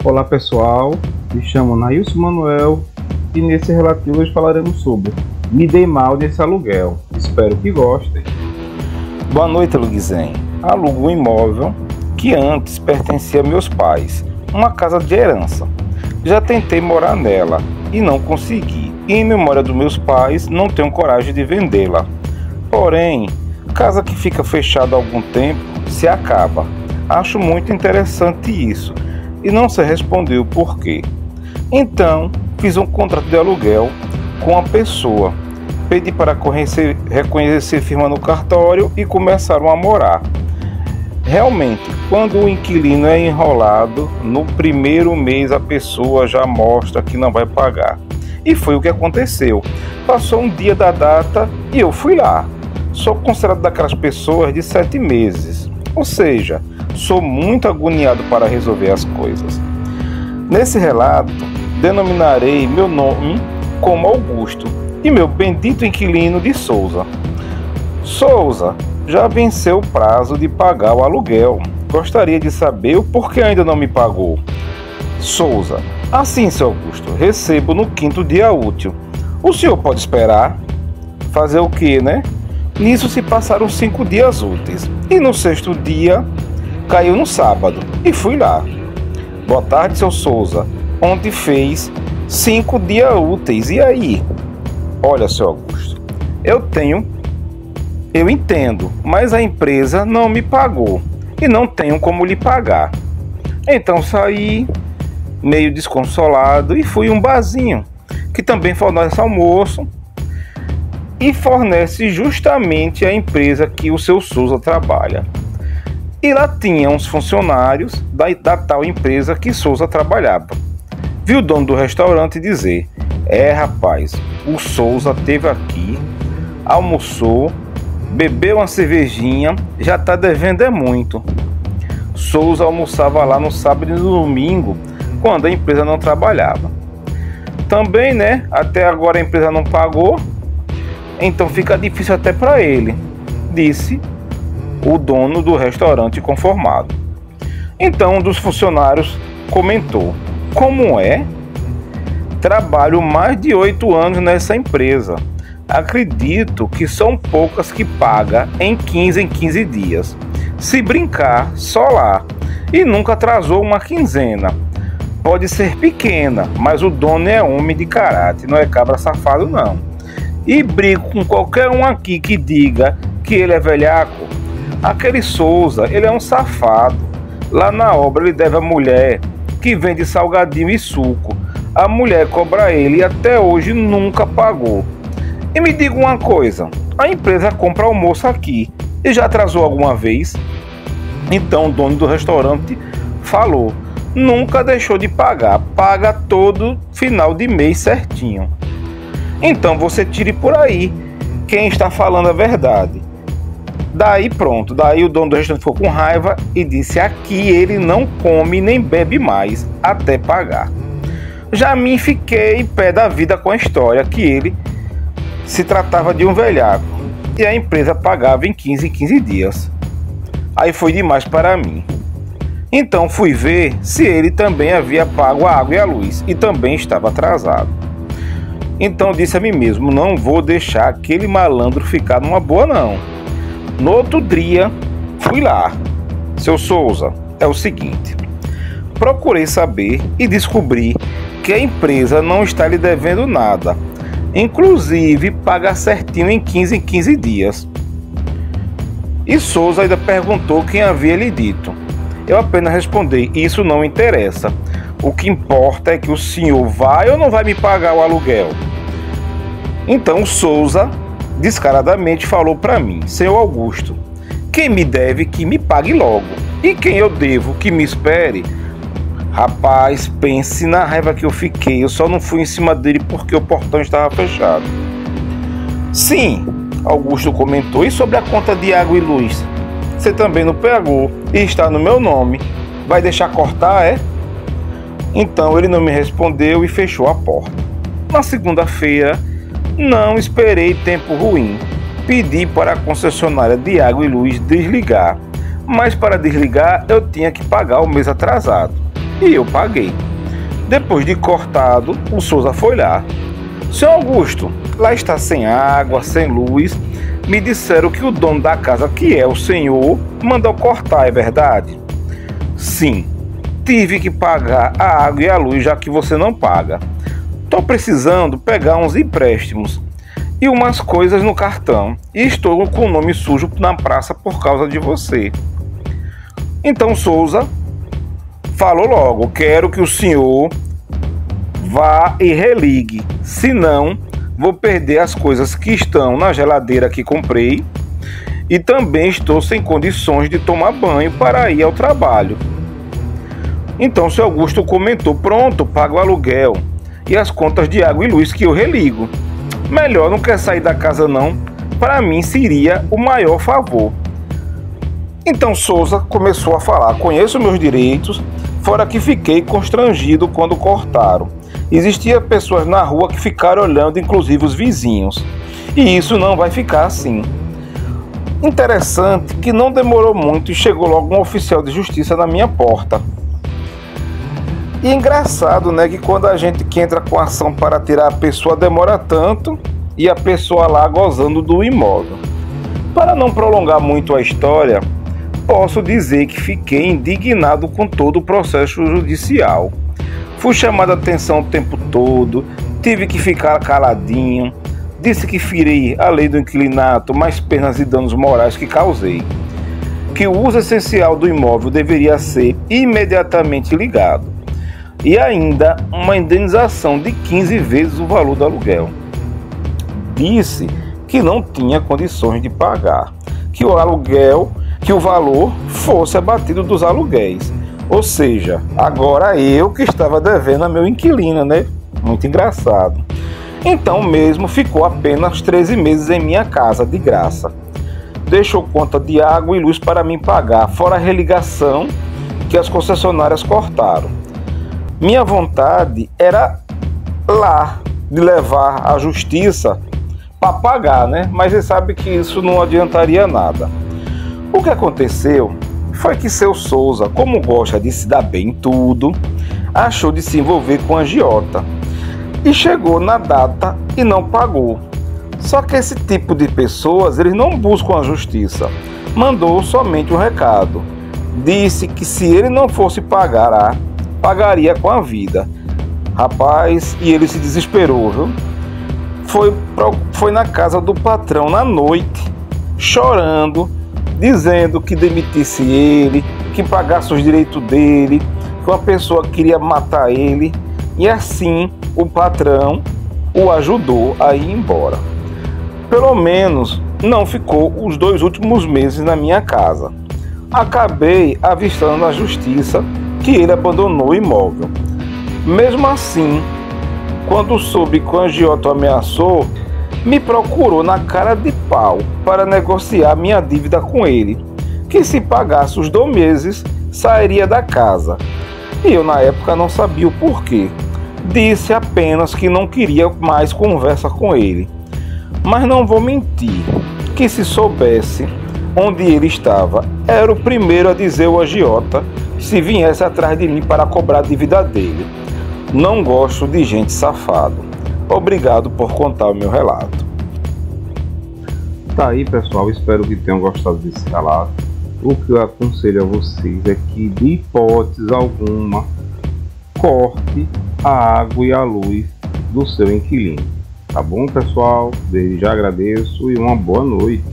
Olá pessoal, me chamo Nailson Manuel e nesse relativo hoje falaremos sobre Me Dei Mal nesse aluguel. Espero que gostem. Boa noite, aluguezinho. Alugo um imóvel que antes pertencia a meus pais, uma casa de herança. Já tentei morar nela e não consegui. E em memória dos meus pais, não tenho coragem de vendê-la. Porém, casa que fica fechada há algum tempo se acaba. Acho muito interessante isso e não se respondeu o porquê. Então, fiz um contrato de aluguel com a pessoa. Pedi para reconhecer firma no cartório e começaram a morar. Realmente, quando o inquilino é enrolado, no primeiro mês a pessoa já mostra que não vai pagar. E foi o que aconteceu. Passou um dia da data e eu fui lá. Sou considerado daquelas pessoas de 7 meses. Ou seja, sou muito agoniado para resolver as coisas. Nesse relato, denominarei meu nome como Augusto e meu bendito inquilino de Souza. Souza, já venceu o prazo de pagar o aluguel. Gostaria de saber o porquê ainda não me pagou. Souza, assim, seu Augusto, recebo no 5º dia útil. O senhor pode esperar? Fazer o quê, né? Nisso se passaram 5 dias úteis. E no 6º dia, caiu no sábado. E fui lá. Boa tarde, seu Souza. Ontem fez 5 dias úteis. E aí? Olha, seu Augusto, eu entendo, mas a empresa não me pagou. E não tenho como lhe pagar. Então saí, meio desconsolado, e fui a um barzinho, que também fornece almoço, e fornece justamente a empresa que o seu Souza trabalha. E lá tinha uns funcionários da tal empresa que Souza trabalhava. Vi o dono do restaurante dizer: rapaz, o Souza esteve aqui, almoçou, bebeu uma cervejinha, já está devendo muito. Souza almoçava lá no sábado e no domingo, quando a empresa não trabalhava. Também, né, até agora a empresa não pagou, então fica difícil até para ele, disse o dono do restaurante conformado. Então um dos funcionários comentou: como é? Trabalho mais de 8 anos nessa empresa. Acredito que são poucas que pagam em 15 dias. Se brincar, só lá. E nunca atrasou uma quinzena. Pode ser pequena, mas o dono é homem de caráter, não é cabra safado não. E brigo com qualquer um aqui que diga que ele é velhaco. Aquele Souza, ele é um safado. Lá na obra ele deve a mulher que vende salgadinho e suco. A mulher cobra ele e até hoje nunca pagou. E me diga uma coisa, a empresa compra almoço aqui e já atrasou alguma vez? Então o dono do restaurante falou: nunca deixou de pagar, paga todo final de mês certinho. Então você tire por aí quem está falando a verdade. Daí pronto, daí o dono do restaurante ficou com raiva e disse: aqui ele não come nem bebe mais até pagar. Já me fiquei pé da vida com a história que ele se tratava de um velhaco e a empresa pagava em 15 dias. Aí foi demais para mim. Então fui ver se ele também havia pago a água e a luz e também estava atrasado. Então disse a mim mesmo: não vou deixar aquele malandro ficar numa boa não. No outro dia fui lá. Seu Souza, é o seguinte, procurei saber e descobri que a empresa não está lhe devendo nada. Inclusive paga certinho em 15 dias. E Souza ainda perguntou quem havia lhe dito. Eu apenas respondi: isso não interessa. O que importa é que o senhor vai ou não vai me pagar o aluguel. Então Souza descaradamente falou para mim: senhor Augusto, quem me deve que me pague logo, e quem eu devo que me espere. Rapaz, pense na raiva que eu fiquei. Eu só não fui em cima dele porque o portão estava fechado. Sim, Augusto comentou. E sobre a conta de água e luz? Você também não pagou e está no meu nome. Vai deixar cortar, é? Então ele não me respondeu e fechou a porta. Na segunda-feira, não esperei tempo ruim. Pedi para a concessionária de água e luz desligar. Mas para desligar eu tinha que pagar o mês atrasado. e eu paguei. Depois de cortado, o Souza foi lá. Seu Augusto, lá está sem água, sem luz. Me disseram que o dono da casa, que é o senhor, mandou cortar, é verdade? Sim, tive que pagar a água e a luz, já que você não paga. Estou precisando pegar uns empréstimos e umas coisas no cartão, e estou com o nome sujo na praça por causa de você. Então Souza falou logo: quero que o senhor vá e religue, senão vou perder as coisas que estão na geladeira que comprei e também estou sem condições de tomar banho para ir ao trabalho. Então seu Augusto comentou: pronto, pago o aluguel e as contas de água e luz que eu religo. Melhor, não quer sair da casa não? Para mim seria o maior favor. Então Souza começou a falar: conheço meus direitos, fora que fiquei constrangido quando cortaram. Existiam pessoas na rua que ficaram olhando, inclusive os vizinhos. E isso não vai ficar assim. Interessante que não demorou muito e chegou logo um oficial de justiça na minha porta. E engraçado, né, que quando a gente que entra com ação para tirar a pessoa demora tanto e a pessoa lá gozando do imóvel. Para não prolongar muito a história, posso dizer que fiquei indignado com todo o processo judicial. Fui chamado a atenção o tempo todo, tive que ficar caladinho, disse que feri a lei do inquilinato, mais penas e danos morais que causei. Que o uso essencial do imóvel deveria ser imediatamente ligado. E ainda uma indenização de 15 vezes o valor do aluguel. Disse que não tinha condições de pagar, que o valor fosse abatido dos aluguéis. Ou seja, agora eu que estava devendo a meu inquilino, né? Muito engraçado. Então mesmo ficou apenas 13 meses em minha casa, de graça. Deixou conta de água e luz para mim pagar, fora a religação que as concessionárias cortaram. Minha vontade era lá de levar à justiça para pagar, né? Mas você sabe que isso não adiantaria nada. O que aconteceu foi que seu Souza, como gosta de se dar bem em tudo, achou de se envolver com a agiota e chegou na data e não pagou. Só que esse tipo de pessoas, eles não buscam a justiça. Mandou somente um recado. Disse que se ele não fosse pagar, pagaria com a vida. Rapaz, e ele se desesperou, viu? Foi na casa do patrão na noite, chorando, dizendo que demitisse ele, que pagasse os direitos dele, que uma pessoa queria matar ele, e assim o patrão o ajudou a ir embora. Pelo menos não ficou os 2 últimos meses na minha casa. Acabei avistando na justiça que ele abandonou o imóvel. Mesmo assim, quando soube que o agiota ameaçou, me procurou na cara de pau para negociar minha dívida com ele, que se pagasse os 2 meses, sairia da casa. E eu na época não sabia o porquê. Disse apenas que não queria mais conversa com ele. Mas não vou mentir, que se soubesse onde ele estava, era o primeiro a dizer ao agiota se viesse atrás de mim para cobrar a dívida dele. Não gosto de gente safado. Obrigado por contar o meu relato. Tá aí, pessoal, espero que tenham gostado desse relato. O que eu aconselho a vocês é que, de hipótese alguma, corte a água e a luz do seu inquilino. Tá bom, pessoal? Desde já agradeço e uma boa noite.